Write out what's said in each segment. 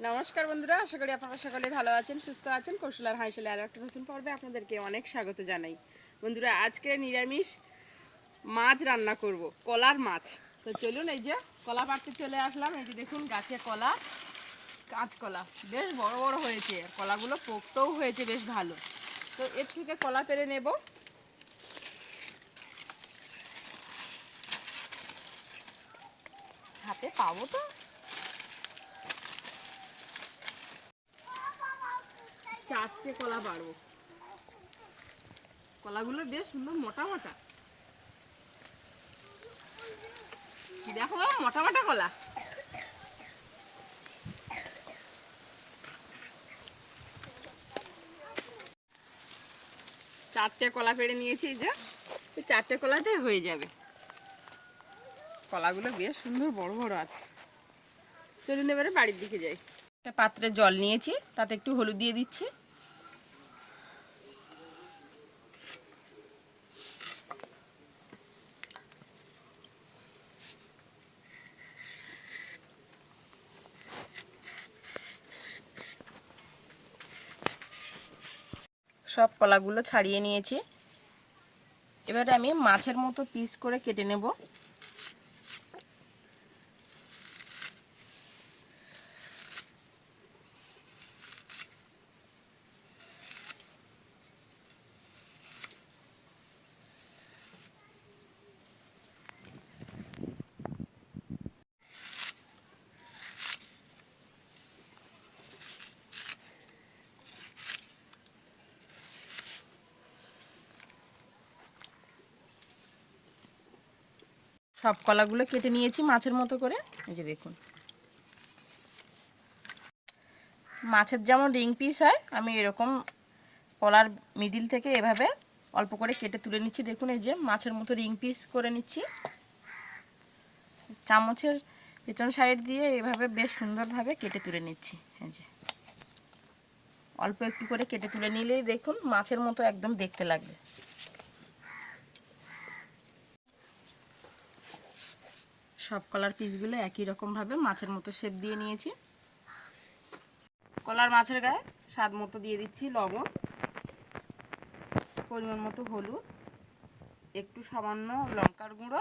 নমস্কার বন্ধুরা, আশা করি আপনারা সকলে ভালো আছেন, সুস্থ আছেন। কৌশলার হাইশালে আরও একটা নতুন পর্বে আপনাদেরকে অনেক স্বাগত জানাই। বন্ধুরা, আজকে নিরামিষ মাছ রান্না করব, কলার মাছ। তো চলুন, এই যে কলা পাড়তে চলে আসলাম। এই যে দেখুন, গাছে কলা, কাঁচকলা বেশ বড় বড় হয়েছে, কলাগুলো পোক্তও হয়েছে বেশ ভালো। তো এর থেকে কলা পেড়ে নেব। হাতে পাবো তো? চারটে কলা পারবো। কলাগুলো বেশ সুন্দর মোটা মোটা, দেখো মোটা মোটা কলা। চারটে কলা পেড়ে নিয়েছি, যে চারটে কলাতে হয়ে যাবে। কলাগুলো বেশ সুন্দর বড় বড় আছে। চলুন এবারে বাড়ির দিকে যাই। একটা পাত্রে জল নিয়েছি, তাতে একটু হলুদ দিয়ে দিচ্ছি। সব কলাগুলো ছাড়িয়ে নিয়েছি। এবারে আমি মাছের মতো পিস করে কেটে নেব। সব কলাগুলো কেটে নিয়েছি মাছের মতো করে। এই যে দেখুন, মাছের যেমন রিং পিস হয়, আমি এরকম কলার মিডিল থেকে এভাবে অল্প করে কেটে তুলে নিচ্ছি। দেখুন, এই যে মাছের মতো রিং পিস করে নিচ্ছি। চামচের পেছন সাইড দিয়ে এভাবে বেশ সুন্দরভাবে কেটে তুলে নিচ্ছি। এই যে অল্প একটু করে কেটে তুলে নিলেই দেখুন মাছের মতো একদম দেখতে লাগবে। সব কলার পিসগুলো একই রকমভাবে মাছের মতো শেপ দিয়ে নিয়েছি। কলার মাছের গায়ে স্বাদ মতো দিয়ে দিচ্ছি লবণ, পরিমাণ মতো হলুদ, একটু সামান্য লঙ্কার গুঁড়ো,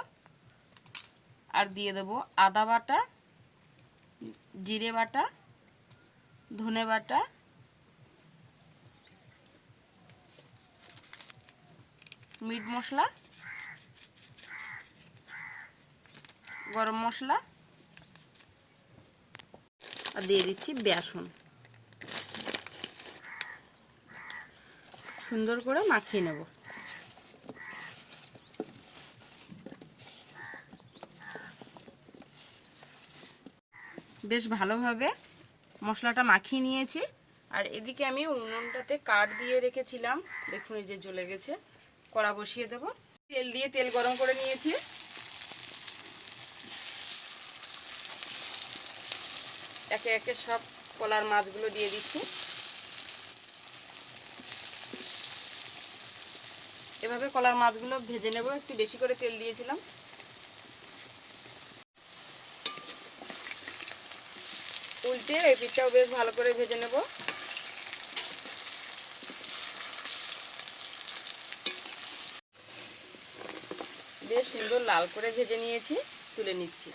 আর দিয়ে দেবো আদা বাটা, জিরে বাটা, ধনে বাটা, মিট মশলা, গরম মশলা, আর দিয়ে দিচ্ছি বেসন। সুন্দর করে মাখিয়ে নেব। বেশ ভালোভাবে মশলাটা মাখিয়ে নিয়েছি। আর এদিকে আমি উনুনটাতে কাঠ দিয়ে রেখেছিলাম, দেখুন এই যে জ্বলে গেছে। কড়া বসিয়ে দেব। তেল দিয়ে তেল গরম করে নিয়েছি। একে একে সব কলার মাছগুলো দিয়ে দিচ্ছি। এভাবে কলার মাছগুলো ভেজে নেব। একটু বেশি করে তেল দিয়েছিলাম। উল্টে এই পিঠটাও বেশ ভালো করে ভেজে নেব। বেশ সুন্দর লাল করে ভেজে নিয়েছি, তুলে নিচ্ছি।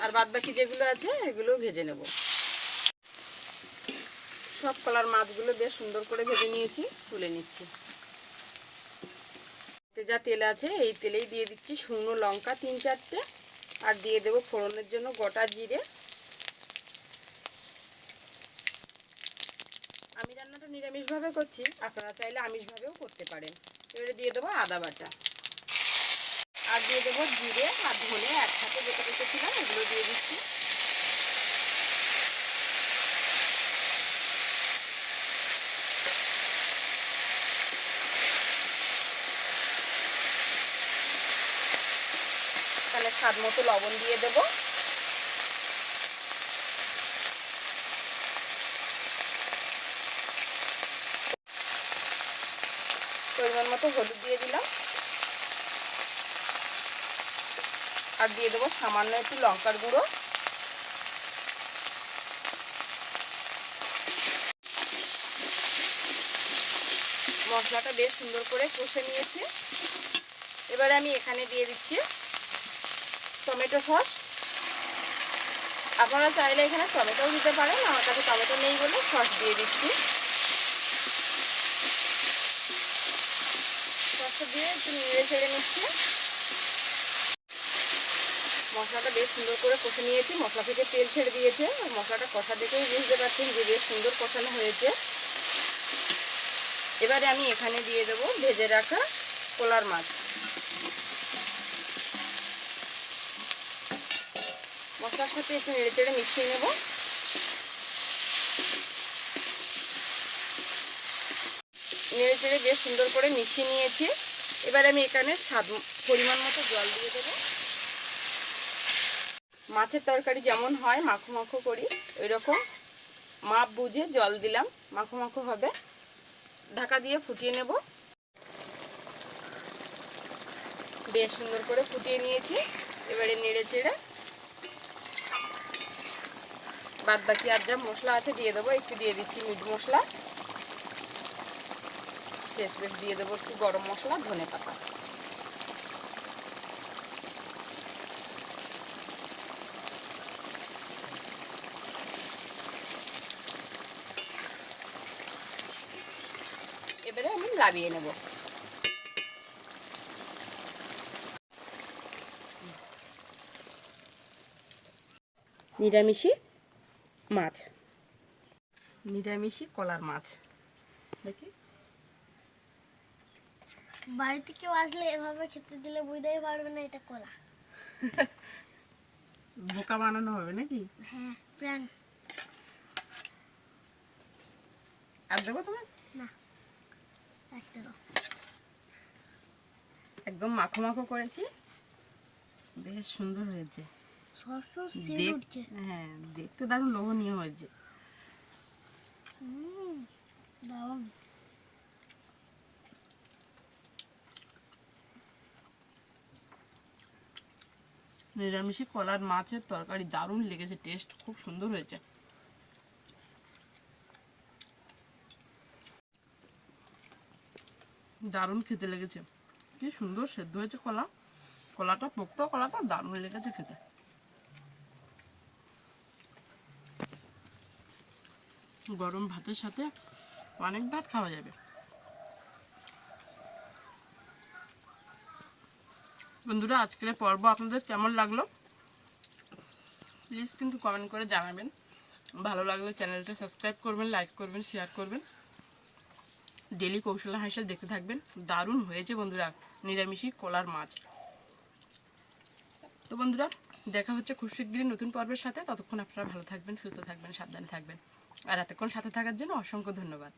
আর বাদ বাকি যেগুলো আছে এগুলো ভেজে নেব। সব কলার মাছগুলো বেশ সুন্দর করে ভেজে নিয়েছি, তুলে নিচ্ছি। যা তেল আছে এই তেলেই দিয়ে দিচ্ছি শুকনো লঙ্কা 3-4টে, আর দিয়ে দেবো ফোড়নের জন্য গোটা জিরে। আমি রান্নাটা নিরামিষভাবে করছি, আপনারা চাইলে আমিষভাবেও করতে পারেন। এবারে দিয়ে দেবো আদা বাটা, আর দিয়ে দেবো জিরে আর ধনে একসাথে যেটা রেখেছিলাম এগুলো দিয়ে দিচ্ছি। তাহলে স্বাদ মতো লবণ দিয়ে দেবো। পরিমাণ মতো হলুদ দিয়ে দিলাম। আর দিয়ে দেবো সামান্য একটু লঙ্কার গুঁড়ো। মশলাটা বেশ সুন্দর করে কষে নিয়েছি। এবারে আমি এখানে দিয়ে দিচ্ছি টমেটো সস। আপনারা চাইলে এখানে টমেটোও দিতে পারেন, আমার কাছে টমেটো নেই বলে সস দিয়ে দিচ্ছি। সসটা দিয়ে একটু নেড়ে ছেড়ে নিচ্ছি। মশলাটা বেশ সুন্দর করে কষে নিয়েছি, মশলা থেকে তেল ছেড়ে দিয়েছে। আর মশলাটা কষা দেখেই বুঝতে পারছেন যে বেশ সুন্দর কষানো হয়েছে। এবারে আমি এখানে দিয়ে দেবো ভেজে রাখা কলার মাছ। মশলার সাথে একটু নেড়ে চেড়ে মিশিয়ে নেব। নেড়ে চেড়ে বেশ সুন্দর করে মিশিয়ে নিয়েছি। এবারে আমি এখানে স্বাদ পরিমাণ মতো জল দিয়ে দেবো। মাছের তরকারি যেমন হয় মাখো মাখো করি, ওই রকম মাপ বুঝে জল দিলাম, মাখো মাখো হবে। ঢাকা দিয়ে ফুটিয়ে নেব। বেশ সুন্দর করে ফুটিয়ে নিয়েছি। এবারে নেড়ে চেড়ে বাদ বাকি আর যা মশলা আছে দিয়ে দেবো। একটু দিয়ে দিচ্ছি মিট মশলা, শেষ বেশ দিয়ে দেবো একটু গরম মশলা, ধনে পাতা। এবারে আমি লাবিয়ে নেব। নিরামিষি মাছ, নিরামিষি কলার মাছ। দেখি বাড়িতে কেউ আসলে এভাবে খেতে দিলে বুঝতেই পারবে না এটা কলা। বোকা বানানো হবে নাকি? হ্যাঁ, প্রাণ। আর দেবো তোমার? না, রাখতে দাও। একদম মাখো মাখো করেছি, বেশ সুন্দর হয়েছে। সস তেল উঠছে। হ্যাঁ, দেখতে দারুণ লোভনীয় হয়েছে। দারুণ। নিরামিষি কলার মাছের তরকারি দারুণ লেগেছে, টেস্ট খুব সুন্দর হয়েছে। দারুণ খেতে লেগেছে, কি সুন্দর সেদ্ধ হয়েছে কলা। কলাটা পোক্ত কলাটা দারুণ লেগেছে খেতে। গরম ভাতের সাথে অনেক ভাত খাওয়া যাবে। বন্ধুরা, আজকের পর্ব আপনাদের কেমন লাগলো প্লিজ কিন্তু কমেন্ট করে জানাবেন। ভালো লাগলে চ্যানেলটা সাবস্ক্রাইব করবেন, লাইক করবেন, শেয়ার করবেন। ডেলি কৌশল হাঁসেল দেখতে থাকবেন। দারুণ হয়েছে বন্ধুরা নিরামিষি কলার মাছ। তো বন্ধুরা, দেখা হচ্ছে খুব শীঘ্রই নতুন পর্বের সাথে। ততক্ষণ আপনারা ভালো থাকবেন, সুস্থ থাকবেন, সাবধানে থাকবেন। আর এতক্ষণ সাথে থাকার জন্য অসংখ্য ধন্যবাদ।